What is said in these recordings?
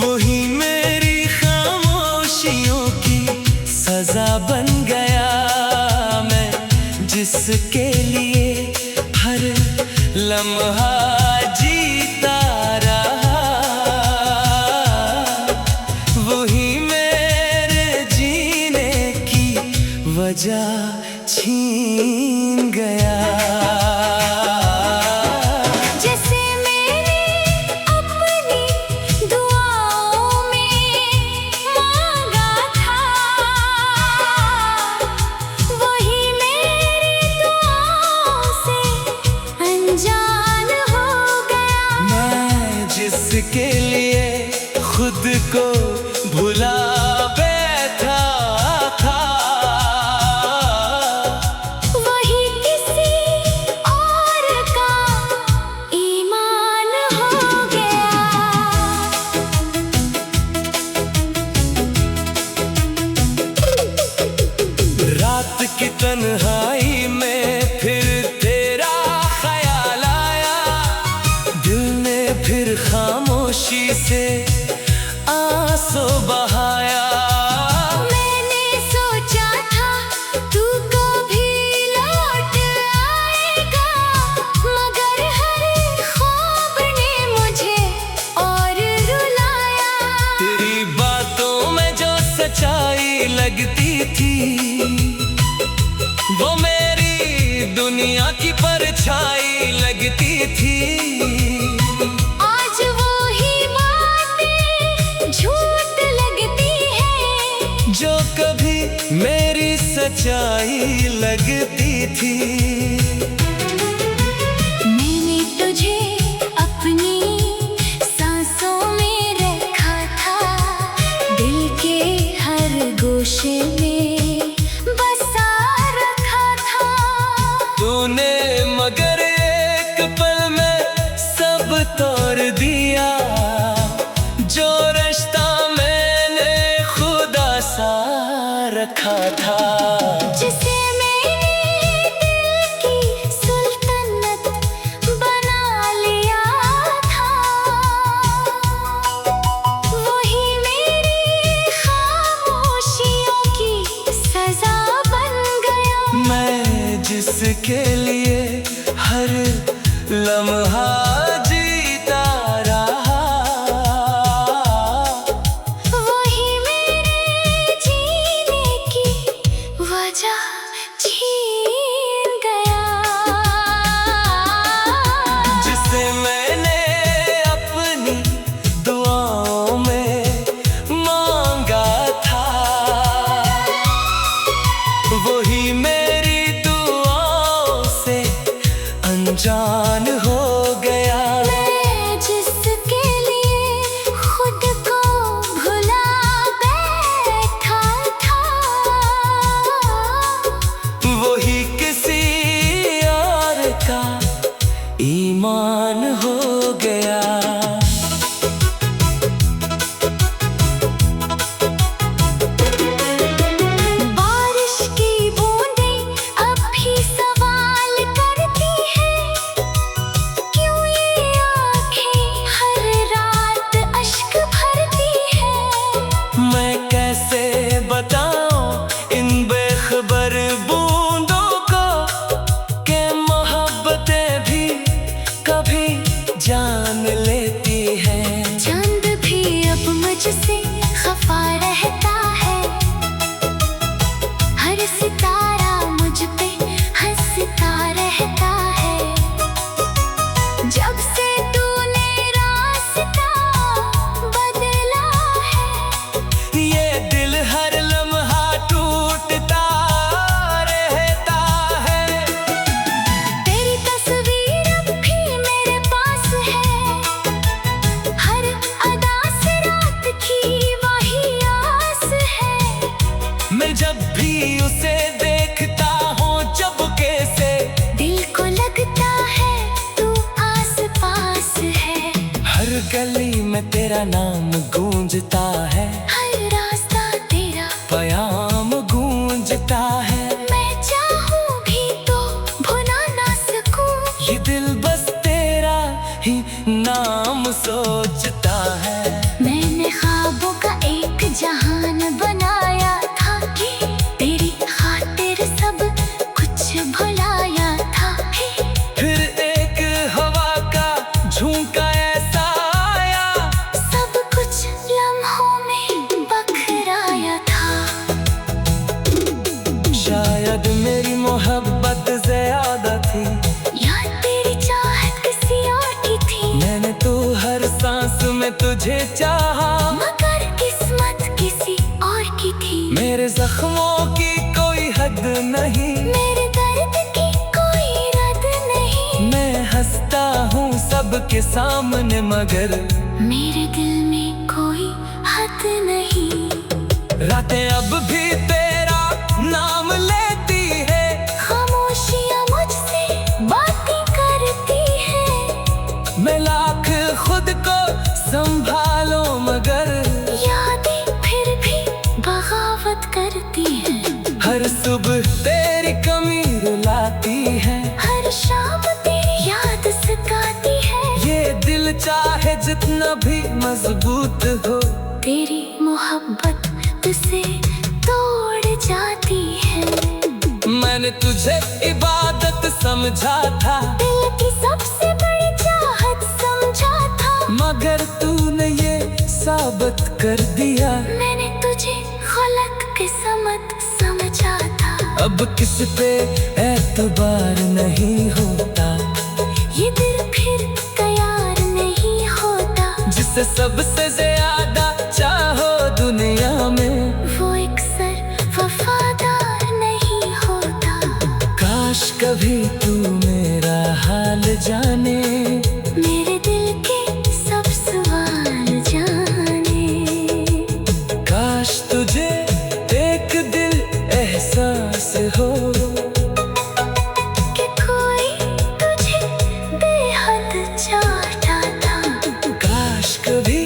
वही मेरी खामोशियों की सजा बन गया। मैं जिसके लिए हर लम्हा जीता रहा, वही मेरे जीने की वजह छीन गया। जिसके लिए खुद को भुला बैठा था, वही किसी और का ईमान हो गया। रात की तन्हाई में फिर तेरा ख्याल आया, दिल ने फिर खामोशी से आंसू बहाया। मैंने सोचा था तू कभी लौट आएगा, मगर हर ख्वाब ने मुझे और रुलाया। तेरी बातों में जो सच्चाई लगती थी, वो मेरी दुनिया की परछाई लगती थी। जो कभी मेरी सच्चाई लगती थी। मैंने तुझे अपनी सांसों में रखा था, दिल के हर गोशे में बसा रखा था। तूने मगर एक पल में सब तोड़ दिया, जो रिश्ता रखा था। जिसे मैंने दिल की सुल्तानत बना लिया था, वही मेरी खामोशियों की सजा बन गया। मैं जिसके लिए हर लम्हा जीता रहा, छीन गया। जिसे मैंने अपनी दुआओं में मांगा था, वही मेरी दुआओं से अनजान हो गया। मैं जिसके लिए खुद को भुला बैठा था, वही किसी और का ईमान हो गया। बारिश की बूंदें अब भी सवाल करती हैं, क्यों ये आँखें हर रात अश्क भरती हैं। मैं कैसे बताऊं इन बेखबर बूंदों को, के मोहब्बतें भी कभी जान लेती हैं। चांद भी अब मुझसे खफा रहता है, हर सितारा मुझ पे हंसता रहता है। जब से तूने रास्ता बदला है, ये दिल हर लम्हा टूटता रहता है। तेरी तस्वीर अब भी मेरे पास है, हर अदा से रात की वही आस है। मैं जब भी उसे देखता हूँ चुपके से, दिल को लगता है तू आस पास है। हर गली में तेरा नाम गूंजता है, हर रास्ता तेरा पयाम गूंजता है। मैं चाहूँ भी तो भुला ना सकूँ, ये दिल बस तेरा ही नाम सोचता है। मैंने मैं तुझे चाहा, मगर किस्मत किसी और की थी। मेरे जख्मों की कोई हद नहीं, मेरे दर्द की कोई रद नहीं। मैं हंसता हूँ सबके सामने मगर मेरे दिल में कोई हद नहीं। रातें अब भी तेरा नाम लेती है, खामोशियाँ मुझसे बातें करती है। मैं लाख खुद को संभालो मगर यादें फिर भी बगावत करती है। हर सुबह तेरी कमी रुलाती है, हर शाम तेरी याद सताती है। ये दिल चाहे जितना भी मजबूत हो, तेरी मोहब्बत उसे तोड़ जाती है। मैंने तुझे इबादत समझा था, दिल की सबसे बड़ी चाहत समझा था। मगर तूने ये साबित कर दिया, मैंने तुझे गलत किस्मत समझा था। अब किस पे एतबार नहीं होता, ये दिल फिर तैयार नहीं होता। जिसे सबसे ज्यादा चाहो दुनिया में, वो अक्सर वफादार नहीं होता। काश कभी तू मेरा हाल जाने, मेरे दिल के सब सवाल जाने। काश तुझे एक दिल एहसास हो कि कोई तुझे बेहद चाहता था। काश कभी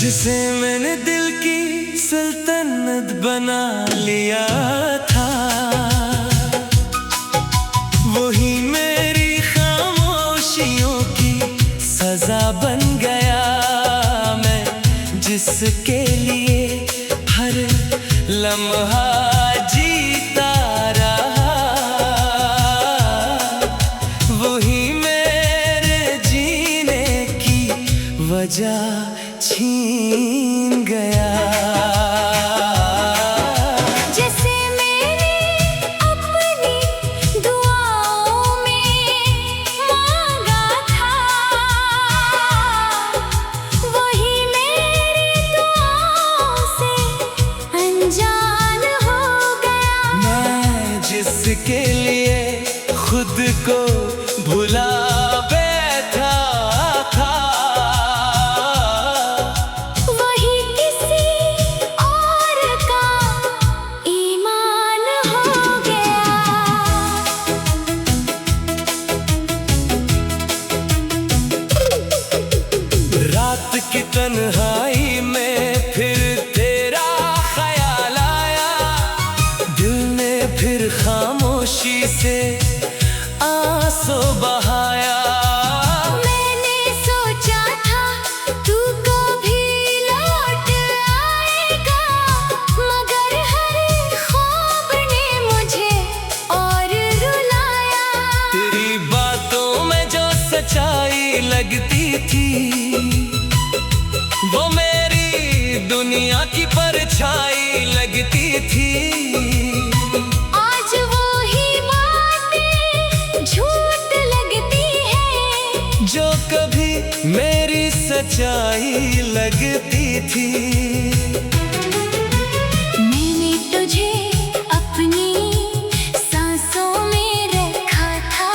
जिसे मैंने दिल की सल्तनत बना लिया था, वही मेरी खामोशियों की सजा बन गया। मैं जिसके लिए हर लम्हा जीता रहा, वही मेरे जीने की वजह छीन गया। जैसे मैंने अपनी दुआओं में मांगा था, वही मेरी दुआओं से अनजान हो गया। मैं जिसके लिए खुद को भुला बैठा था, वही किसी और का ईमान हो गया। रात की तन्हाई में फिर तेरा ख्याल आया, दिल ने फिर खामोशी से आंसू बहाया। मैंने सोचा था तू कभी लौट आएगा, मगर हर ख्वाब ने मुझे और रुलाया। तेरी बातों में जो सच्चाई लगती थी, वो मेरी दुनिया की परछाई लगती थी। आज वो ही बातें झूठ लगती है, जो कभी मेरी सच्चाई लगती थी। मैंने तुझे अपनी सांसों में रखा था,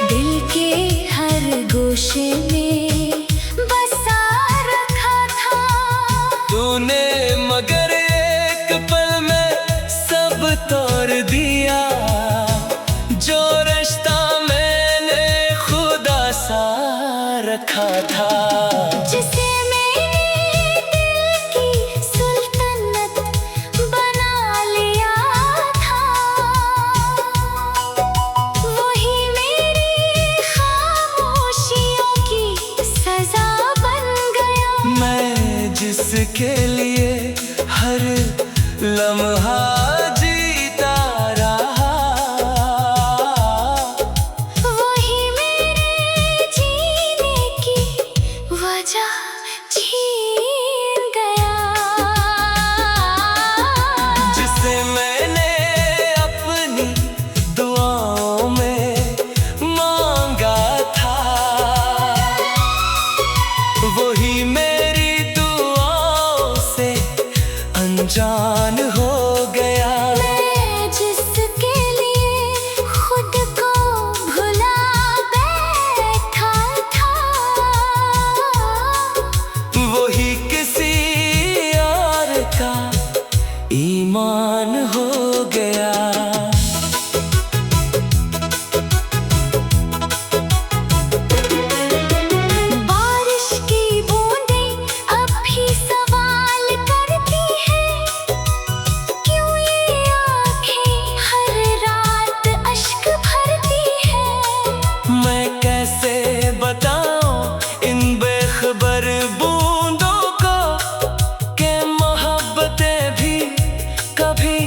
दिल के हर गोशे में बसा रखा था। तूने मगर एक पल में सब तोड़ दिया, जो रिश्ता मैंने खुदा सा रखा था। जिसे मैंने दिल की सुल्तानत बना लिया था। जिसके लिए हर लम्हा जीता रहा, वही मेरे जीने की वजह छीन गया। जिसे मैंने अपनी दुआओं में मांगा था, वही मेरी दुआओं से अनजान हो गया। मैं जिसके लिए खुद को भुला बैठा था, वही किसी और का ईमान हो गया। बारिश की बूंदें अब भी सवाल करती हैं, क्यों ये आँखें हर रात अश्क भरती हैं। मैं कैसे बताऊं इन बेखबर बूंदों को कि मोहब्बतें भी कभी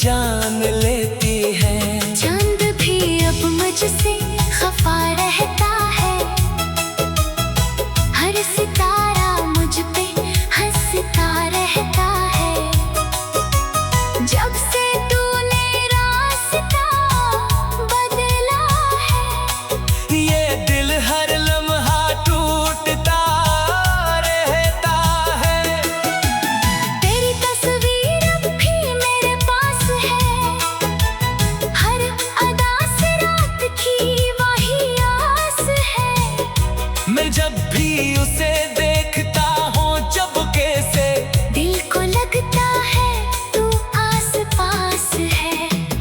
जान लेती हैं। चांद भी अब मुझसे खफा रहता है, हर सितारा मुझ पे हंसता रहता है। जब से तूने रास्ता बदला है, ये दिल हर लम्हा टूटता रहता है। तेरी तस्वीर अब भी मेरे पास है, हर अदा से रात की वही आस है। मैं जब भी उसे देखता हूँ चुपके से, दिल को लगता है तू आस पास है,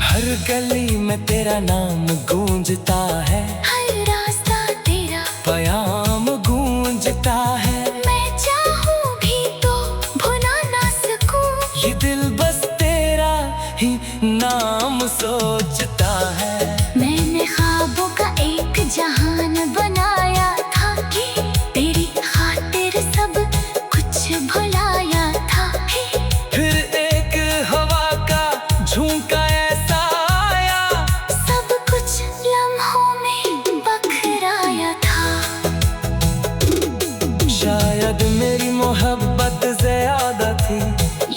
हर गली में तेरा नाम गूंजता है, हर रास्ता तेरा पयाम गूंजता है। मैं चाहूँ भी तो भुला ना सकूं। ये दिल बस तेरा ही नाम सोचता है। मैंने ख्वाबों का एक जहान बनाया था कि तेरी खातिर सब कुछ भुलाया था। फिर एक हवा का झोंका ऐसा आया, सब कुछ लम्हों में बखराया था। शायद मेरी मोहब्बत ज्यादा थी,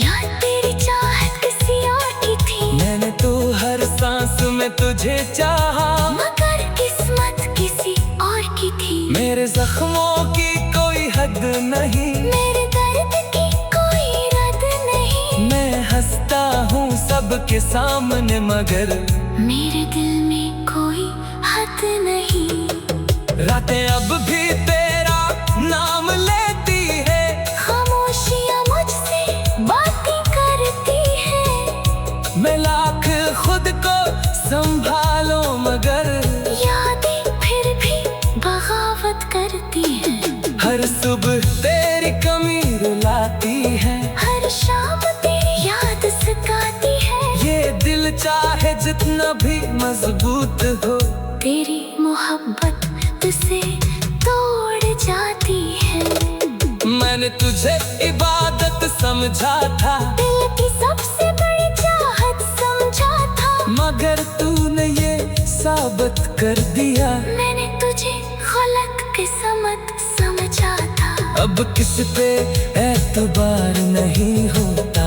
या तेरी चाहत किसी और की थी, मैंने तो हर सांस में तुझे चाहा। मगर किस्मत किसी और की थी। मेरे जख्मों की कोई हद नहीं, मेरे दर्द की कोई रद नहीं। मैं हंसता हूँ सबके सामने मगर मेरे दिल में कोई हद नहीं। रातें अब भी तेरा नाम लेती है, खामोशियाँ मुझसे बातें करती हैं। मैं लाख खुद को संभालो मगर यादें फिर भी बगावत करती हैं। हर सुबह तेरी कमी रुलाती है, हर शाम तेरी याद सताती है। ये दिल चाहे जितना भी मजबूत हो, तेरी मोहब्बत तुझसे तोड़ जाती है। मैंने तुझे इबादत समझा था, दिल की सबसे बड़ी चाहत समझा था, मगर तूने ये साबित कर दिया। मैंने तुझे गलत किस्मत समझा था। अब किस पे एतबार नहीं होता,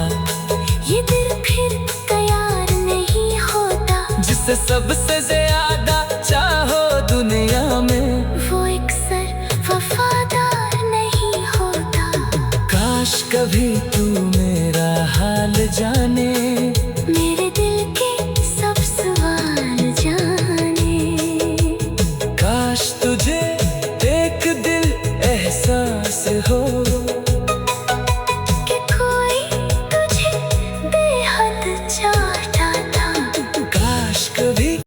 ये दिल फिर तैयार नहीं होता। जिसे सबसे ज्यादा चाहो दुनिया में, वो अक्सर वफादार नहीं होता। काश कभी तू मेरा हाल जाने, मेरे दिल के सब सवाल जाने। काश तुझे एक दिल एहसास हो कि कोई तुझे बेहद चाहता था। काश कभी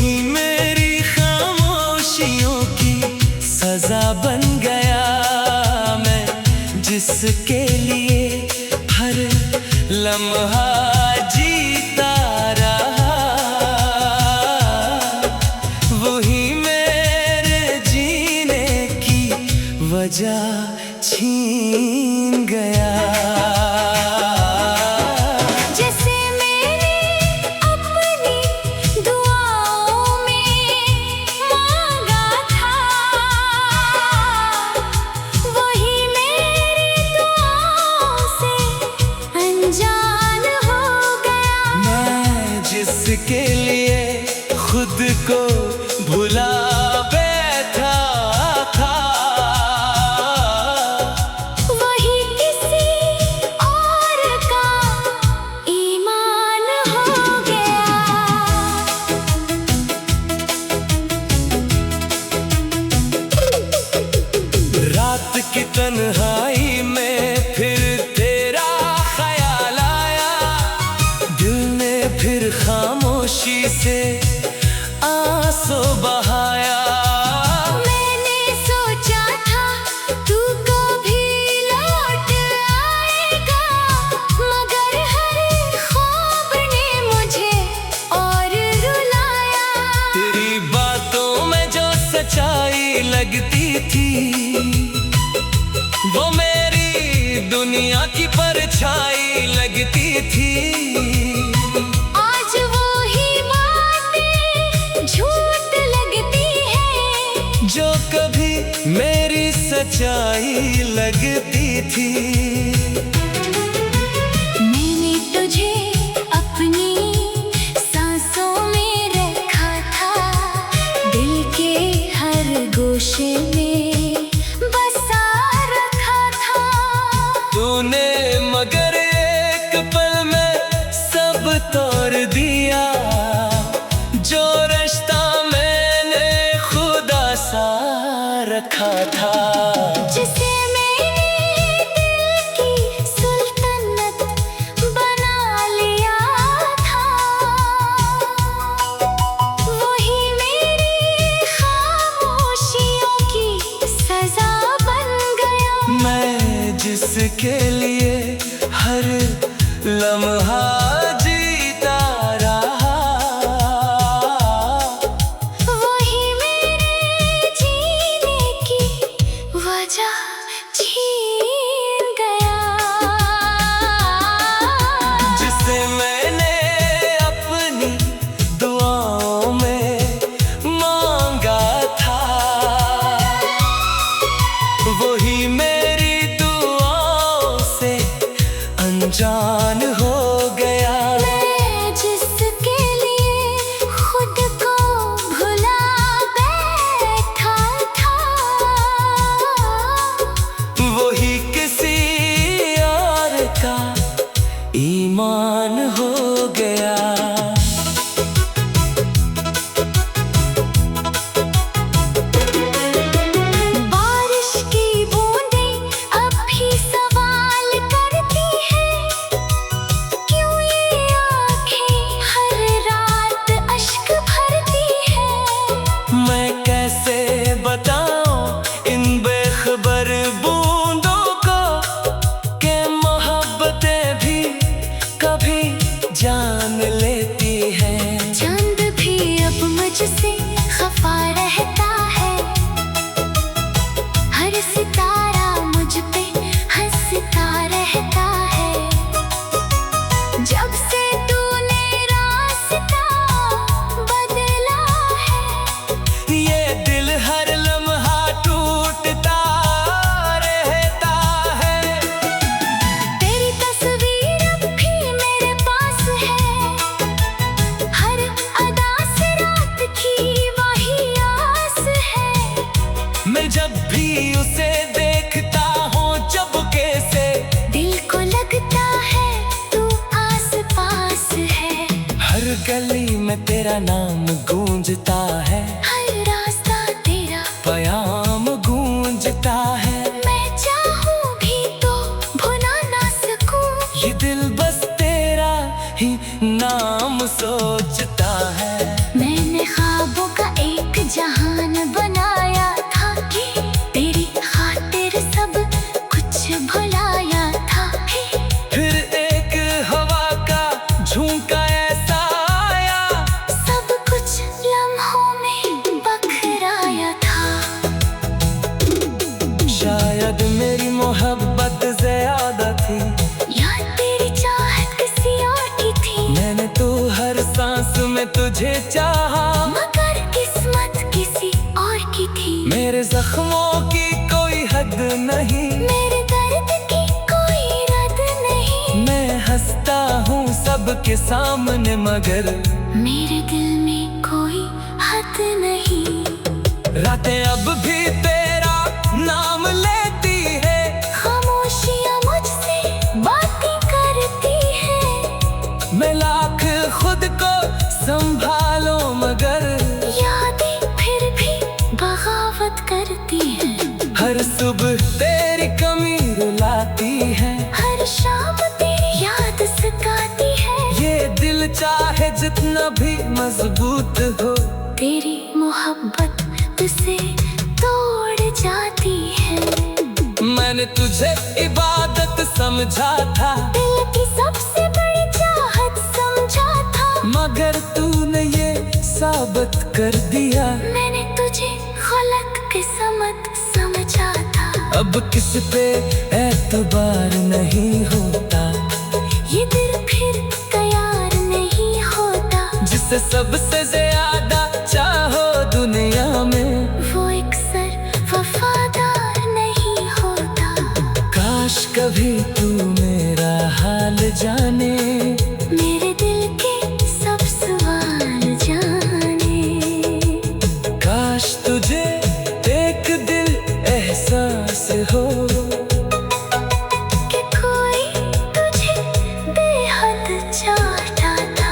वही मेरी खामोशियों की सजा बन गया। मैं जिसके लिए हर लम्हा जीता रहा, वही मेरे जीने की वजह छीन गया। जैसे मैंने अपनी दुआओं में मांगा था, वही मेरी दुआओं से अनजान हो गया। मैं जिसके लिए खुद को भुला बैठा था, वही किसी और का ईमान हो गया। रात की तन्हाई में फिर तेरा ख्याल आया। दिल ने फिर खामोशी से आंसू बहाया। मैंने सोचा था तू कभी लौट आएगा, मगर हर ख्वाब ने मुझे और रुलाया। तेरी बातों में जो सच्चाई लगती थी, वो मेरी दुनिया की परछाई लगती थी। आज वो ही बातें झूठ लगती है, जो कभी मेरी सच्चाई लगती थी। मैंने तुझे अपनी सांसों में रखा था, दिल के हर गोशे में बसा रखा था। तूने मगर एक पल में सब तोड़ दिया। जो रिश्ता मैंने खुदा सा रखा था, जिसे मैंने दिल की सुल्तनत बना लिया था, वही मेरी खामोशियों की सजा बन गया। मैं जिसके लिए हर लम्हा जीता रहा, वही मेरे जीने की वजह छीन गया। जिसे मैंने अपनी दुआओं में मांगा था, वही मेरी दुआओं से अनजान हो गया। मैं जिसके लिए खुद को भुला बैठा था, वही किसी और का ईमान हो गया। बारिश की बूंदें अब भी सवाल करती हैं, क्यों ये आँखें हर रात अश्क भरती हैं। मैं कैसे बताऊं इन बेखबर बूंदों को कि मोहब्बतें भी कभी जान लेती हैं। चांद भी अब मुझसे खफा रहता है, हर सितारा मुझ पे हंसता रहता है। जब से तूने रास्ता बदला है, ये दिल हर लम्हा टूटता रहता है। तेरी तस्वीर अब भी मेरे पास है, हर अदा से रात की वही आस है। मैं जब भी उसे देखता हूँ चुपके से, दिल को लगता है तू आस पास है। हर गली में तेरा नाम गूंजता है, हर रास्ता तेरा पयाम गूंजता है। मैं चाहूँ भी तो भुला ना सकूँ, ये दिल बस तेरा ही नाम सोचता है। मैंने ख्वाब मुझे चाहा, मगर किस्मत किसी और की थी। मेरे जख्मों की कोई हद नहीं, मेरे दर्द की कोई रद नहीं। मैं हंसता हूँ सबके सामने मगर मेरे दिल में कोई हद नहीं। रातें अब भी तेरा नाम लेती है, खामोशियाँ मुझसे बातें करती है। मैं लाख खुद को संभालो मगर यादें फिर भी बगावत करती है। हर सुबह तेरी कमी रुलाती है, हर शाम तेरी याद सताती है। ये दिल चाहे जितना भी मजबूत हो, तेरी मोहब्बत तुझसे तोड़ जाती है। मैंने तुझे इबादत समझा था, दिल की सबसे बड़ी चाहत समझा था। मगर तूने ये साबित कर दिया, मैंने तुझे गलत किस्मत समझा था। अब किस पे एतबार नहीं होता, ये दिल फिर तैयार नहीं होता। जिसे सबसे ज्यादा चाहो दुनिया में, वो अक्सर वफादार नहीं होता। काश कभी तू मेरा हाल जाने, मेरे दिल के सब सवाल जाने। काश तुझे एक दिल एहसास हो कि कोई तुझे बेहद चाहता था।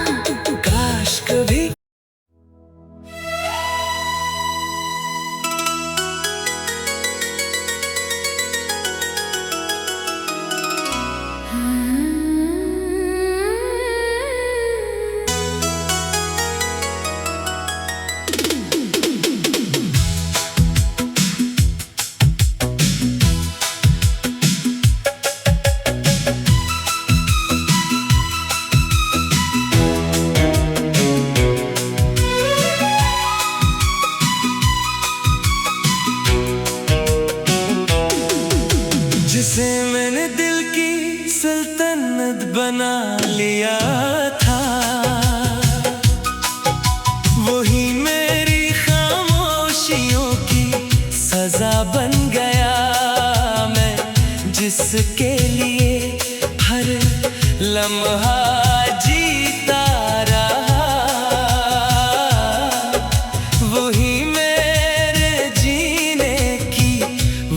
काश कभी जिसे मैंने दिल की सल्तनत बना लिया था, वही मेरी खामोशियों की सजा बन गया। मैं जिसके लिए हर लम्हा जीता रहा, वही मेरे जीने की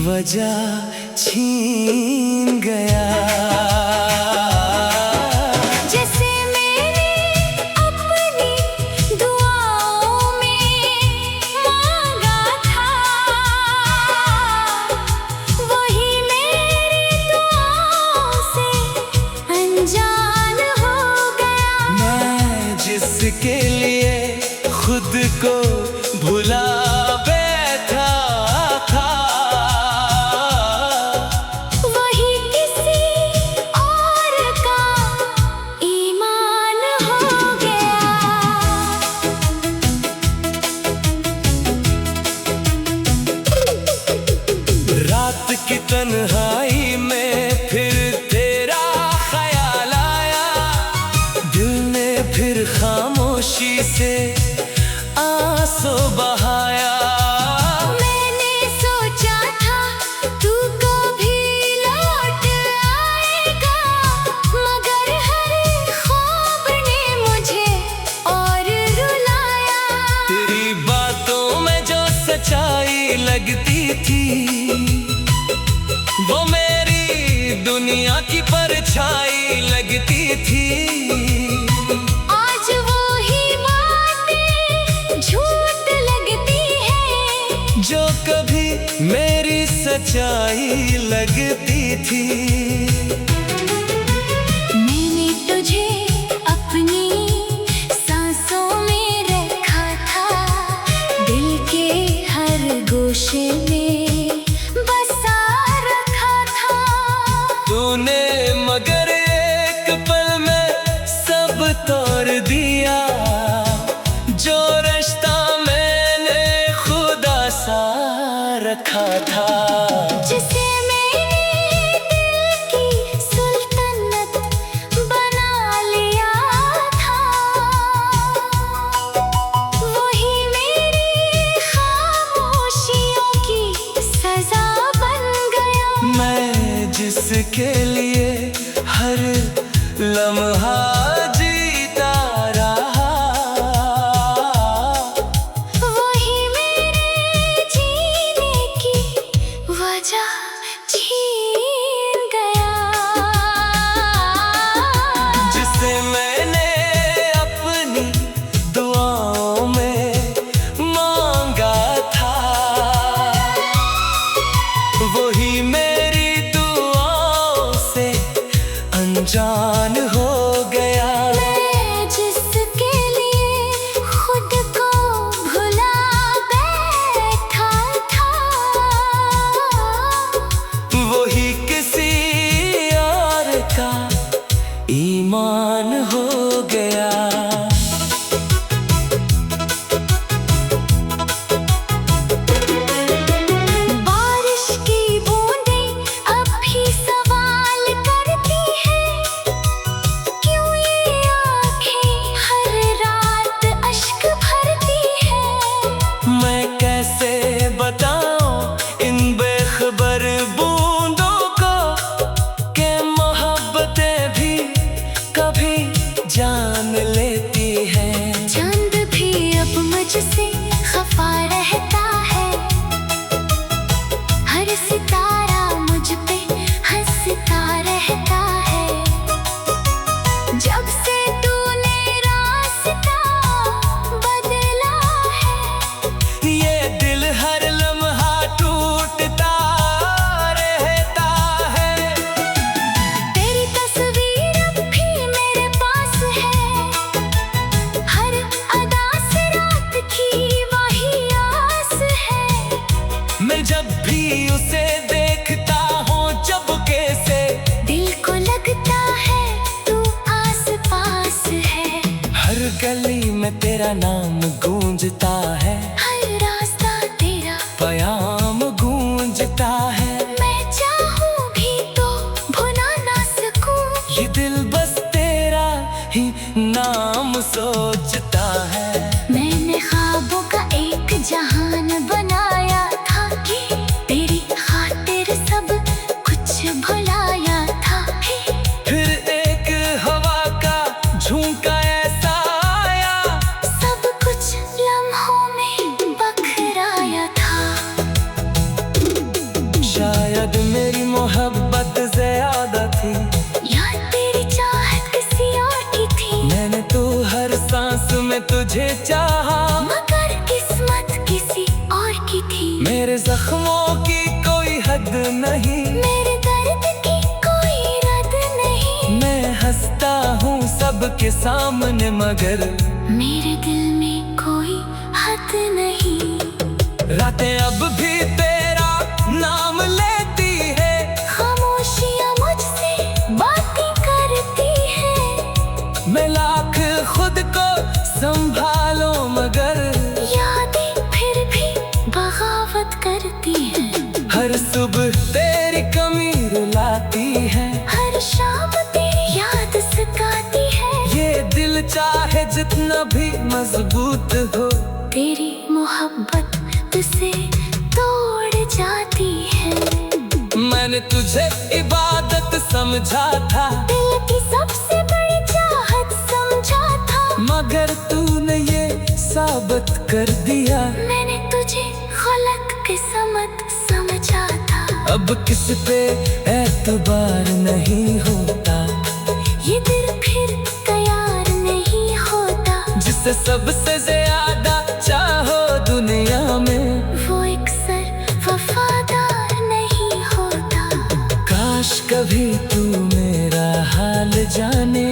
वजह छीन गया। जैसे मैंने अपनी दुआओं में मांगा था, वही मेरी दुआओं से अनजान हो गया। मैं जिसके लिए खुद को भुला बैठा था, वही किसी और का ईमान हो गया। रात की तन्हाई में फिर तेरा ख्याल आया, दिल ने फिर खामोशी से आंसू बहाया। मैंने सोचा था तू कभी लौट आएगा, मगर हर ख्वाब ने मुझे और रुलाया। तेरी बातों में जो सच्चाई लगती थी, वो मेरी दुनिया की परछाई लगती थी। आज वो ही बातें झूठ लगती है, जो कभी मेरी सच्चाई लगती थी। मैंने तुझे अपनी सांसों में रखा था, दिल के हर गोशे में बसा रखा था। तूने मगर एक पल में सब तोड़ दिया, जो रिश्ता मैंने खुदा सा रखा था। जिसे मैंने दिल की सुल्तनत बना लिया था। जिसके लिए हर लम्हा जीता रहा, वही मेरे जीने की वजह छीन गया। जिसे मैंने अपनी दुआओं में मांगा था, वही मेरी दुआओं से अनजान हो गया। मैं जिसके लिए खुद को भुला बैठा था, वही किसी और का ईमान हो गया। बारिश की बूंदें अब भी सवाल करती हैं, क्यों ये आँखें हर रात अश्क भरती हैं। मैं कैसे बताऊं इन बेखबर बूंदों को कि मोहब्बतें भी कभी जान लेती हैं। चांद भी अब मुझसे खफा रहता है, हर सितारा मुझ पे हंसता रहता है। जब से तूने रास्ता बदला है, ये दिल हर लम्हा टूटता रहता है। तेरी तस्वीर अब भी मेरे पास है, हर अदा से रात की वही आस है। मैं जब भी उसे देखता हूँ चुपके से, दिल को लगता है तू आस पास है, हर गली में तेरा नाम गूंजता है, हर रास्ता तेरा पयाम गूंजता है। मैं चाहूँ भी तो भुला ना सकूँ, ये दिल बस तेरा ही नाम सोचता है। मैंने ख्वाबों का एक जहान बनाया था कि तेरी खातिर सब कुछ भुलाया था। फिर एक हवा का झोंका ऐसा आया, सब कुछ लम्हों में बखराया था। शायद मेरी मोहब्बत ज्यादा थी, या तेरी चाहत किसी और की थी, मैंने तो हर सांस में तुझे चाहा। मगर किस्मत किसी और की थी। मेरे जख्मों की कोई हद नहीं, मेरे दर्द की कोई रद नहीं। मैं हंसता हूँ सबके सामने मगर मेरे दिल में कोई हद नहीं। रातें अब भी तेरा नाम लेती है, खामोशियाँ मुझसे बातें करती हैं, मैं लाख खुद को संभालो मगर यादें फिर भी बगावत करती हैं। हर सुबह तेरी कमी रुलाती है, हर शाम तेरी याद सताती है। ये दिल चाहे जितना भी मजबूत हो, तेरी मोहब्बत तुझसे तोड़ जाती है। मैंने तुझे इबादत समझा था, दिल की सबसे बड़ी चाहत समझा था, मगर तूने ये साबित कर दिया मैंने तुझे गलत किस्मत समझा था। अब किस पे एतबार नहीं होता, ये दिल फिर तैयार नहीं होता, जिसे सबसे ज्यादा चाहो दुनिया में वो अक्सर वफादार नहीं होता। काश कभी तू मेरा हाल जाने